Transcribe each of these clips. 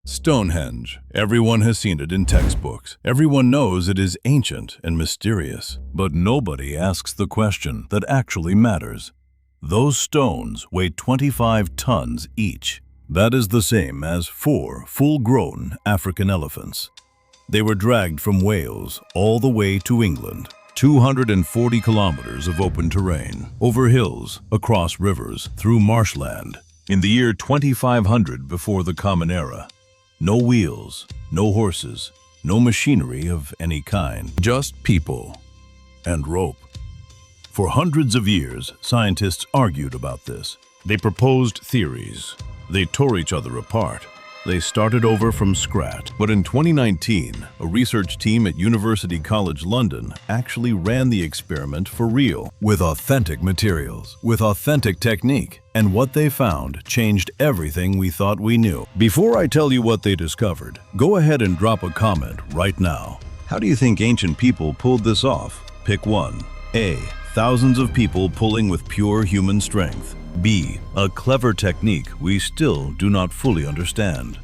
Stonehenge. Everyone has seen it in textbooks. Everyone knows it is ancient and mysterious. But nobody asks the question that actually matters. Those stones weigh 25 tons each. That is the same as 4 full-grown African elephants. They were dragged from Wales all the way to England. 240 kilometers of open terrain, over hills, across rivers, through marshland. In the year 2500 before the Common Era. No wheels, no horses, no machinery of any kind, just people and rope. For hundreds of years, scientists argued about this. They proposed theories. They tore each other apart. They started over from scratch. But in 2019, a research team at University College London actually ran the experiment for real, with authentic materials, with authentic technique. And what they found changed everything we thought we knew. Before I tell you what they discovered, go ahead and drop a comment right now. How do you think ancient people pulled this off? Pick one. A. Thousands of people pulling with pure human strength. B. A clever technique we still do not fully understand.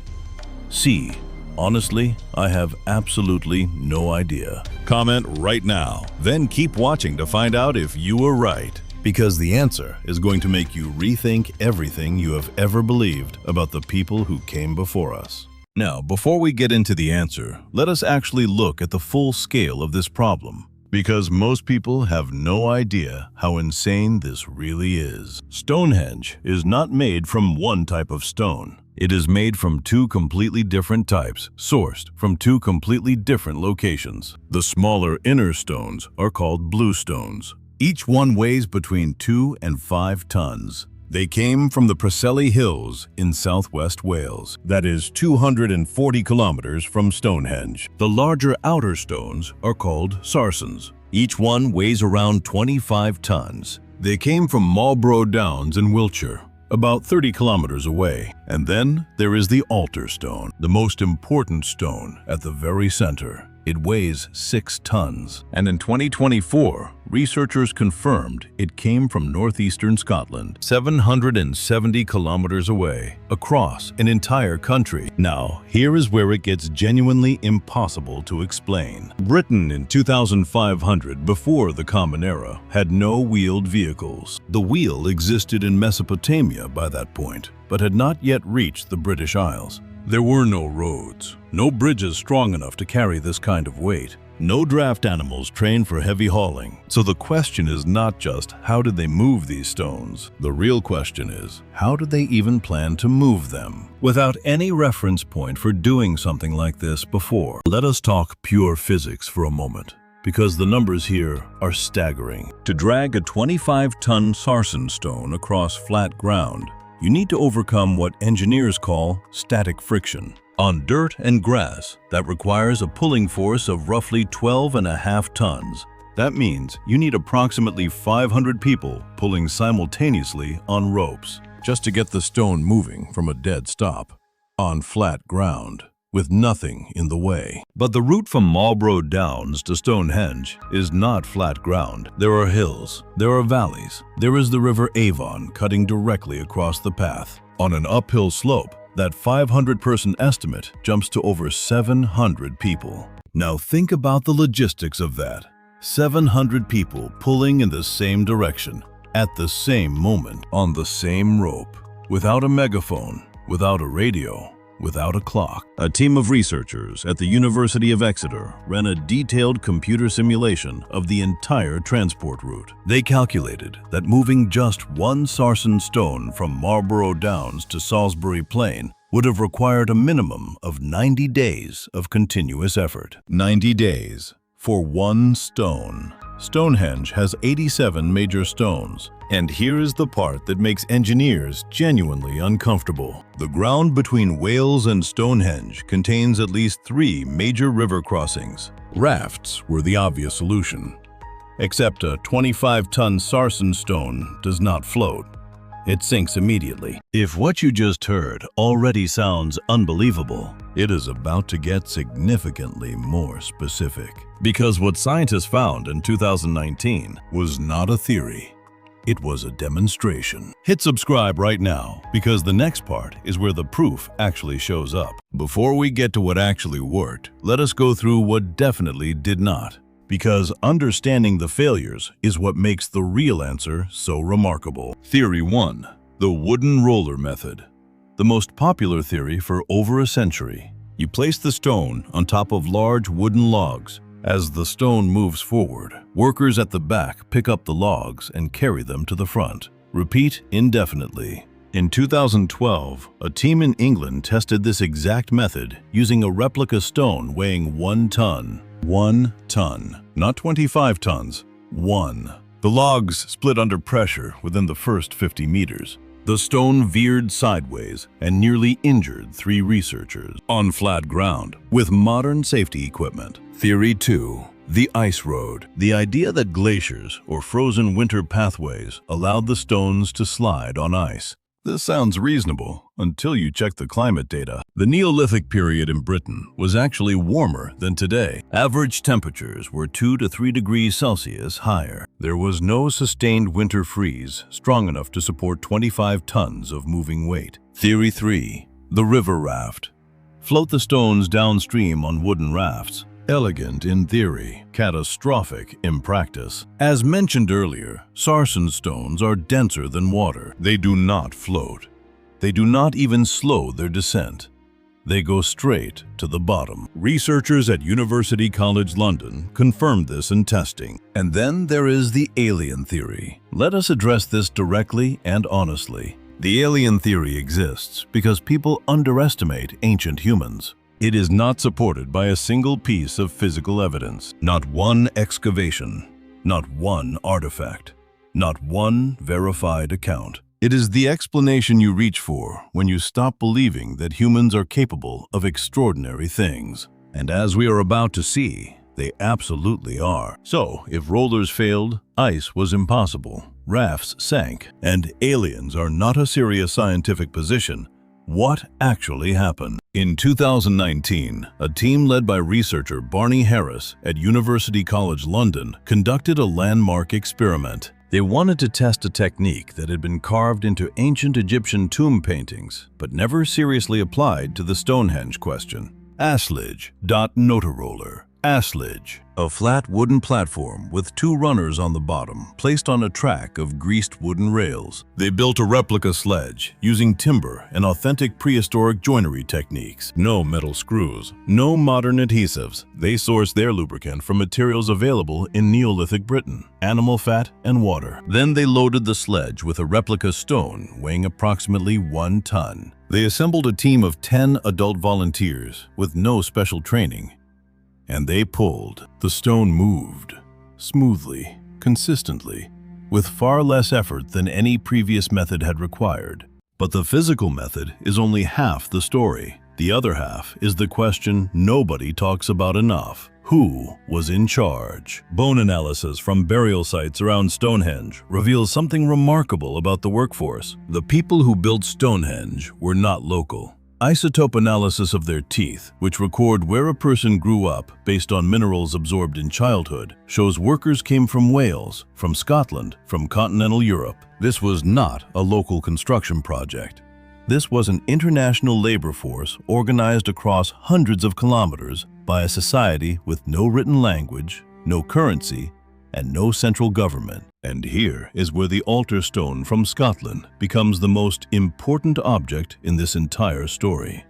C. Honestly, I have absolutely no idea. Comment right now, then keep watching to find out if you were right. Because the answer is going to make you rethink everything you have ever believed about the people who came before us. Now, before we get into the answer, let us actually look at the full scale of this problem. Because most people have no idea how insane this really is. Stonehenge is not made from one type of stone. It is made from 2 completely different types, sourced from 2 completely different locations. The smaller inner stones are called blue stones. Each one weighs between 2 and 5 tons. They came from the Preseli Hills in southwest Wales. That is 240 kilometers from Stonehenge. The larger outer stones are called sarsens. Each one weighs around 25 tons. They came from Marlborough Downs in Wiltshire, about 30 kilometers away. And then there is the altar stone, the most important stone at the very center. It weighs 6 tons. And in 2024, researchers confirmed it came from northeastern Scotland, 770 kilometers away, across an entire country. Now, here is where it gets genuinely impossible to explain. Britain in 2500, before the Common Era, had no wheeled vehicles. The wheel existed in Mesopotamia by that point, but had not yet reached the British Isles. There were no roads, no bridges strong enough to carry this kind of weight, no draft animals trained for heavy hauling. So the question is not just how did they move these stones? The real question is, how did they even plan to move them? Without any reference point for doing something like this before. Let us talk pure physics for a moment, because the numbers here are staggering. To drag a 25-ton sarsen stone across flat ground, you need to overcome what engineers call static friction. On dirt and grass, that requires a pulling force of roughly 12.5 tons. That means you need approximately 500 people pulling simultaneously on ropes just to get the stone moving from a dead stop on flat ground, with nothing in the way. But the route from Marlborough Downs to Stonehenge is not flat ground. There are hills, there are valleys, there is the River Avon cutting directly across the path. On an uphill slope, that 500-person estimate jumps to over 700 people. Now think about the logistics of that. 700 people pulling in the same direction, at the same moment, on the same rope, without a megaphone, without a radio, without a clock. A team of researchers at the University of Exeter ran a detailed computer simulation of the entire transport route. They calculated that moving just one sarsen stone from Marlborough Downs to Salisbury Plain would have required a minimum of 90 days of continuous effort. 90 days for one stone. Stonehenge has 87 major stones. And here is the part that makes engineers genuinely uncomfortable. The ground between Wales and Stonehenge contains at least 3 major river crossings. Rafts were the obvious solution. Except a 25-ton sarsen stone does not float. It sinks immediately. If what you just heard already sounds unbelievable, it is about to get significantly more specific. Because what scientists found in 2019 was not a theory. It was a demonstration. Hit subscribe right now, because the next part is where the proof actually shows up. Before we get to what actually worked, let us go through what definitely did not. Because understanding the failures is what makes the real answer so remarkable. Theory 1. The wooden roller method. The most popular theory for over a century. You place the stone on top of large wooden logs. As the stone moves forward, workers at the back pick up the logs and carry them to the front. Repeat indefinitely. In 2012, a team in England tested this exact method using a replica stone weighing 1 ton. 1 ton. Not 25 tons. 1. The logs split under pressure within the first 50 meters. The stone veered sideways and nearly injured 3 researchers on flat ground with modern safety equipment. Theory 2. The ice road. The idea that glaciers or frozen winter pathways allowed the stones to slide on ice. This sounds reasonable until you check the climate data. The Neolithic period in Britain was actually warmer than today. Average temperatures were 2 to 3 degrees Celsius higher. There was no sustained winter freeze strong enough to support 25 tons of moving weight. Theory 3. The river raft. Float the stones downstream on wooden rafts. Elegant in theory, catastrophic in practice. As mentioned earlier, sarsen stones are denser than water. They do not float. They do not even slow their descent. They go straight to the bottom. Researchers at University College London confirmed this in testing. And then there is the alien theory. Let us address this directly and honestly. The alien theory exists because people underestimate ancient humans. It is not supported by a single piece of physical evidence, not one excavation, not one artifact, not one verified account. It is the explanation you reach for when you stop believing that humans are capable of extraordinary things. And as we are about to see, they absolutely are. So, if rollers failed, ice was impossible, rafts sank, and aliens are not a serious scientific position, what actually happened? In 2019, a team led by researcher Barney Harris at University College London conducted a landmark experiment. They wanted to test a technique that had been carved into ancient Egyptian tomb paintings, but never seriously applied to the Stonehenge question. Sledge. Notaroller. Sledge. A flat wooden platform with 2 runners on the bottom, placed on a track of greased wooden rails. They built a replica sledge using timber and authentic prehistoric joinery techniques. No metal screws, no modern adhesives. They sourced their lubricant from materials available in Neolithic Britain, animal fat and water. Then they loaded the sledge with a replica stone weighing approximately 1 ton. They assembled a team of 10 adult volunteers with no special training. And they pulled. The stone moved, smoothly, consistently, with far less effort than any previous method had required. But the physical method is only half the story. The other half is the question nobody talks about enough. Who was in charge? Bone analysis from burial sites around Stonehenge reveals something remarkable about the workforce. The people who built Stonehenge were not local. Isotope analysis of their teeth, which record where a person grew up based on minerals absorbed in childhood, shows workers came from Wales, from Scotland, from continental Europe. This was not a local construction project. This was an international labor force organized across hundreds of kilometers by a society with no written language, no currency, and no central government. And here is where the altar stone from Scotland becomes the most important object in this entire story.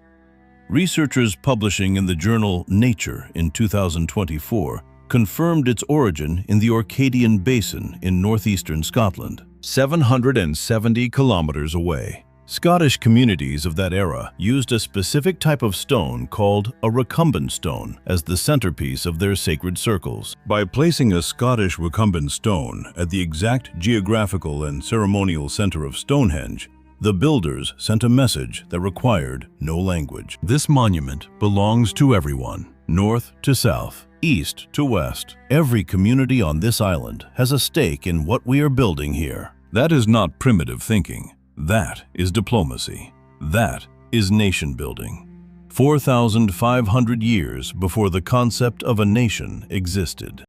Researchers publishing in the journal Nature in 2024 confirmed its origin in the Orcadian Basin in northeastern Scotland, 770 kilometers away. Scottish communities of that era used a specific type of stone called a recumbent stone as the centerpiece of their sacred circles. By placing a Scottish recumbent stone at the exact geographical and ceremonial center of Stonehenge, the builders sent a message that required no language. This monument belongs to everyone, north to south, east to west. Every community on this island has a stake in what we are building here. That is not primitive thinking. That is diplomacy. That is nation building. 4,500 years before the concept of a nation existed.